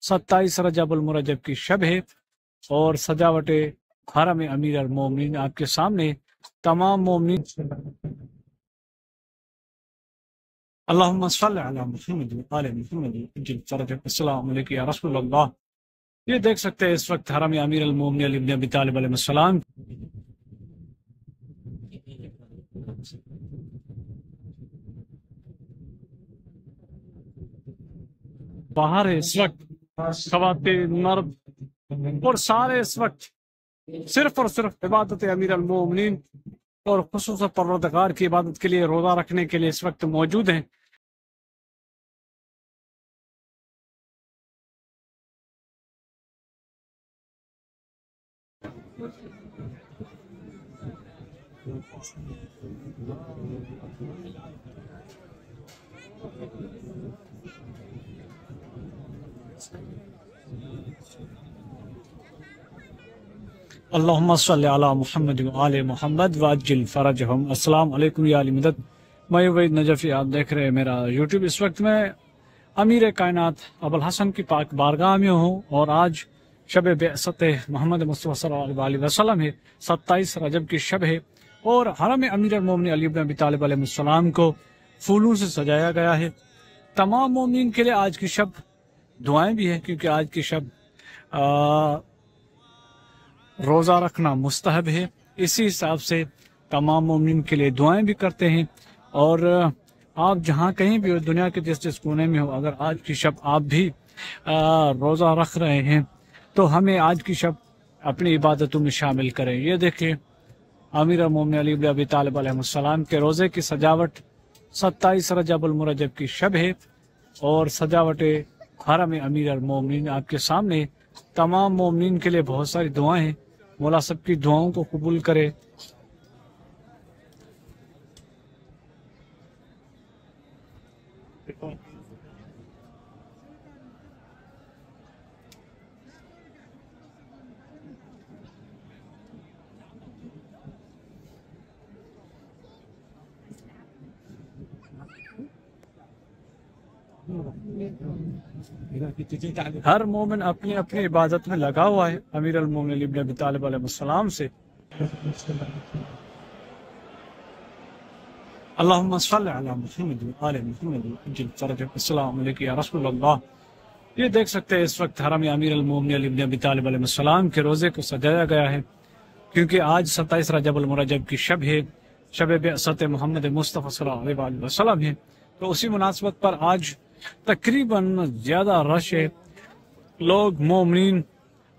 27 रजब उल मुरज्जब की शब है और सजावट हरम अमीर अल मोमिनीन आपके सामने तमाम मोमिनीन। अल्लाहुम्मा सल्लि अला मुहम्मद व आले मुहम्मद अज्जिल फरजक। अस्सलामु अलैका या रसूल अल्लाह। ये देख सकते हैं इस वक्त हरम अमीर अल मोमिनीन अली इब्न अबी तालिब अलैहिस्सलाम बाहर है। इस वक्त ख़वातीन, मर्द और सारे इस वक्त सिर्फ और सिर्फ इबादत अमीर अल मोमिनीन और खुसूसन परवरदिगार की इबादत के लिए, रोज़ा रखने के लिए इस वक्त मौजूद हैं। अल्लाहुम्मा सल्लि अला मुहम्मद व आले मुहम्मद व अज्जिल फरजहुम। अस्सलाम वालेकुम या अली मदद। मैं वहीद नजफी, आप देख रहे हैं मेरा यूट्यूब। इस वक्त मैं अमीर कायनात अबुल हसन की पाक बारगाह में हूँ और आज शब बिअसत मोहम्मद मुस्तफ़ा सल्लल्लाहु अलैहि वसल्लम है। 27 रजब की शब है और हरम अमीर अल मोमिनीन अली इब्न अबी तालिब अलैहिस्सलाम को फूलों से सजाया गया है। तमाम मोमिनीन के लिए आज की शब दुआएं भी है, क्योंकि आज की शब रोज़ा रखना मुस्तहब है। इसी हिसाब से तमाम मोमिनीन के लिए दुआएं भी करते हैं। और आप जहाँ कहीं भी हो, दुनिया के जिस जिस कोने में हो, अगर आज की शब आप भी रोज़ा रख रहे हैं तो हमें आज की शब अपनी इबादतों में शामिल करें। ये देखें, अमीर अल मोमिनीन अली इब्न अबी तालिब अलैहिस्सलाम के रोज़े की सजावट 27 रजब उल मुरज्जब की शब है और सजावट हरम अमीर अल मोमिनीन आपके सामने तमाम मोमिनीन के लिए बहुत सारी दुआएं हैं। मौला सबकी दुआओं को कबूल करे। हर मोमिन अपनी अपनी इबादत में लगा हुआ है अमीर अल मोमिनीन अली इब्न अबी तालिब अलैहिस्सलाम से। अल्लाहुम्मा सल्लि अला मुहम्मद व आले मुहम्मद अज्जिल फरजक। अस्सलामु अलैका या रसूल अल्लाह। ये देख सकते हैं इस वक्त हरम अमीर अल मोमिनीन अली इब्न अबी तालिब अलैहिस्सलाम के रोज़े को सजाया गया है, क्योंकि आज 27 रजब उल मुरज्जब की शब है, शब बिअसत मोहम्मद मुस्तफ़ा सल्लल्लाहु अलैहि वसल्लम है। तो उसी मुनासबत पर आज तकरीबन ज़्यादा रश है। लोग मोमिनीन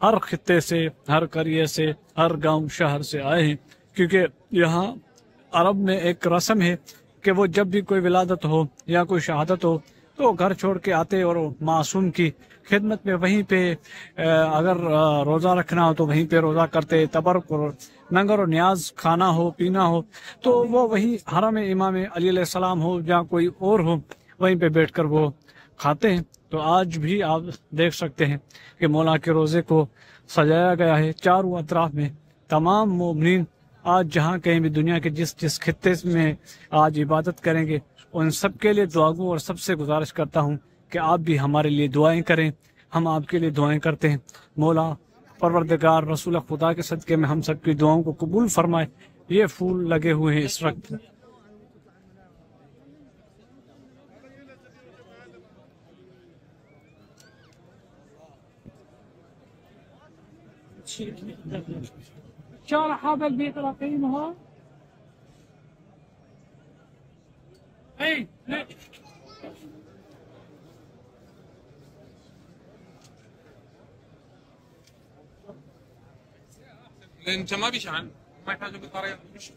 हर खित्ते से, हर करिए से, हर गांव शहर से आए हैं, क्योंकि यहाँ अरब में एक रस्म है कि वो जब भी कोई विलादत हो या कोई शहादत हो तो घर छोड़ के आते और मासूम की खिदमत में वहीं पे अगर रोज़ा रखना हो तो वहीं पे रोज़ा करते, तबरुक और नंगर और न्याज खाना हो पीना हो तो वो वहीं हरम इमाम अली अलैहिस्सलाम हो या कोई और हो, वहीं पे बैठकर वो खाते हैं। तो आज भी आप देख सकते हैं कि मौला के रोज़े को सजाया गया है। चारों अतराफ में तमाम मोमिनीन आज जहाँ कहीं भी दुनिया के जिस जिस खित्ते में आज इबादत करेंगे उन सब के लिए दुआ गो और सबसे गुजारिश करता हूँ कि आप भी हमारे लिए दुआएं करें। हम आपके लिए दुआएं करते हैं। मौला परवरदिगार रसूल खुदा के सदक़े में हम सबकी दुआओं को कबूल फरमाए। ये फूल लगे हुए हैं इस वक्त। شارع هذا البيت رقيمها اي انت ما بيش عن ما يحتاجوا بطاريه مش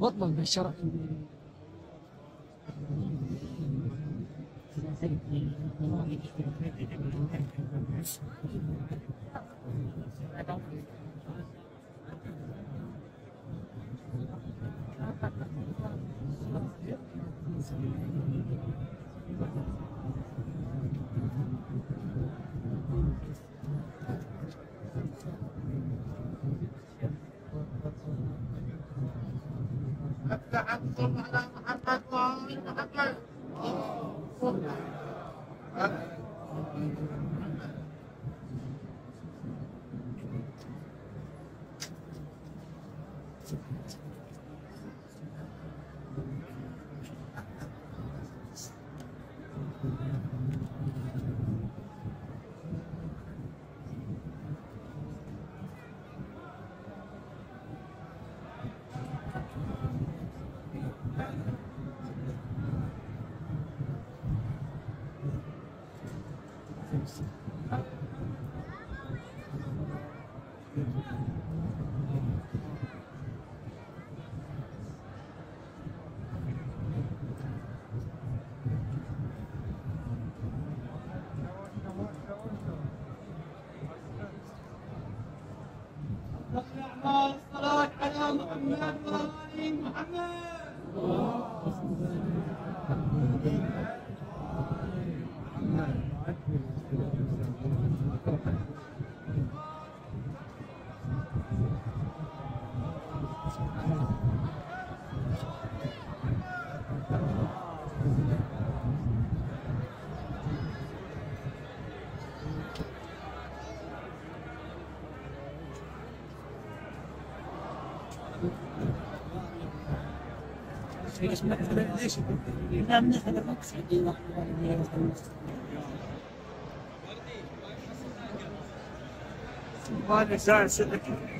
بطل بالشرع. الصلاة على محمد وآل محمد.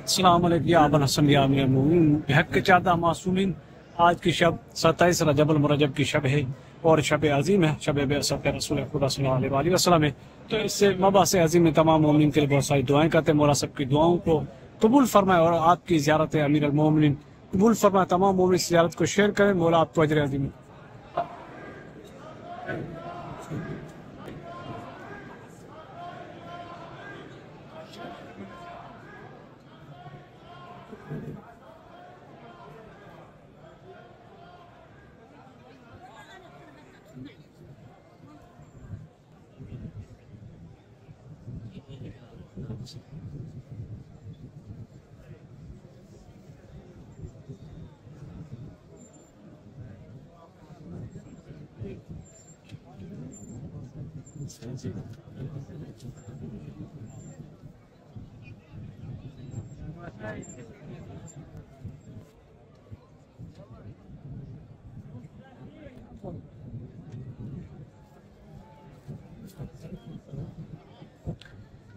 السلام علیکم یا ابا الحسن یا امیر المومنین بحق کے چاہدہ معصومین، آج کی شب 27 رجب المرجب کی شب ہے اور شب عظیم ہے، شب بعثت رسول خدا صلی اللہ علیہ وسلم ہے۔ تو اس سے مبعث عظیم میں تمام مومنین کے لیے بہت ساری دعائیں کرتے ہیں۔ مولا سب کی دعاؤں کو قبول فرمائے اور آپ کی زیارت امیر المومنین قبول فرمائے۔ تمام مومن اس زیارت کو شیئر کریں، مولا آپ کو اجر عظیم۔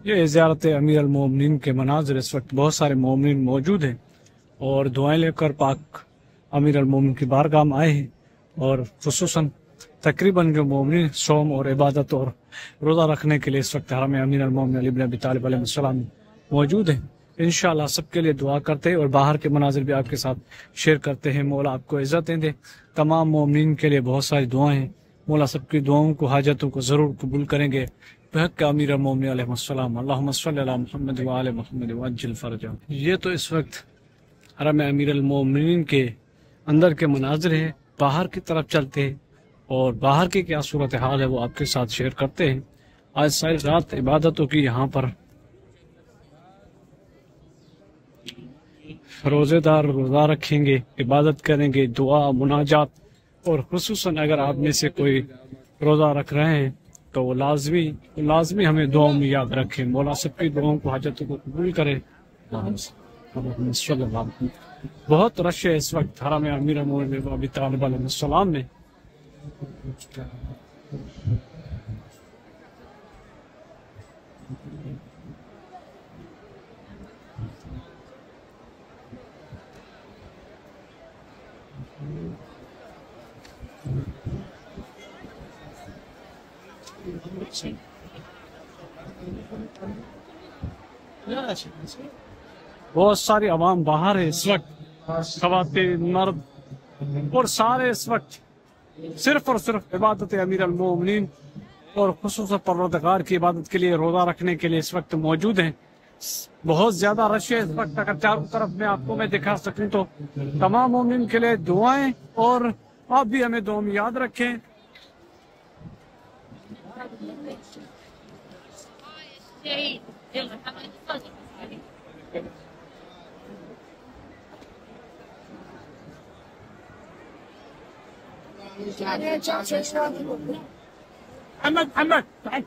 یہ زیارت امیر المومنین کے مناظر اس وقت بہت سارے مومنین موجود ہیں اور دعائیں لے کر پاک امیر المومنین کی بارگاہ میں آئے ہیں، اور خصوصاً تقریباً جو مومنین صوم اور عبادت اور روزہ رکھنے کے لیے اس وقت حرم امیر المومنین علی بن ابی طالب علیہ السلام موجود ہیں۔ انشاءاللہ سب کے لیے دعا کرتے ہیں اور باہر کے مناظر بھی آپ کے ساتھ شیئر کرتے ہیں۔ مولا آپ کو عزتیں دے، تمام مومنین کے لیے بہت ساری دعائیں ہیں، مولا سب کی دعاؤں کو حاجتوں کو ضرور قبول کریں گے بحق امیر المومنین علیہ السلام۔ اللہم صلی علی محمد وآل محمد وعجل فرجہ۔ یہ تو اس وقت حرم امیر المومنین کے اندر کے مناظر ہیں، باہر کی طرف چلتے ہیں اور باہر کی کیا صورتحال ہے وہ آپ کے ساتھ شیئر کرتے ہیں۔ آج ساری رات عبادتوں کی یہاں پر روزے دار روزہ رکھیں گے، عبادت کریں گے، دعا مناجات، اور خصوصاً اگر آپ میں سے کوئی روزہ رکھ رہے ہیں تو وہ لازمی ہمیں دعاؤں میں یاد رکھیں۔ مولا سب کی دعاؤں کو حاجتوں کو قبول کرے۔ بہت رش ہے اس وقت حرم امیر المومنین ابی طالب علیہ السلام میں۔ بہت ساری عوام باہر ہے اس وقت، خواتین، مرد، اور سارے اس وقت صرف اور صرف عبادت امیر المومنین اور خصوصاً پروردگار کی عبادت کے لیے روزہ رکھنے کے لیے اس وقت موجود ہیں۔ بہت زیادہ رش ہے اس وقت، اگر چاروں طرف میں آپ کو میں دکھا سکوں تو تمام مومنین کے لیے دعائیں، اور آپ بھی ہمیں دعاؤں میں یاد رکھیں۔ محمد محمد تعال.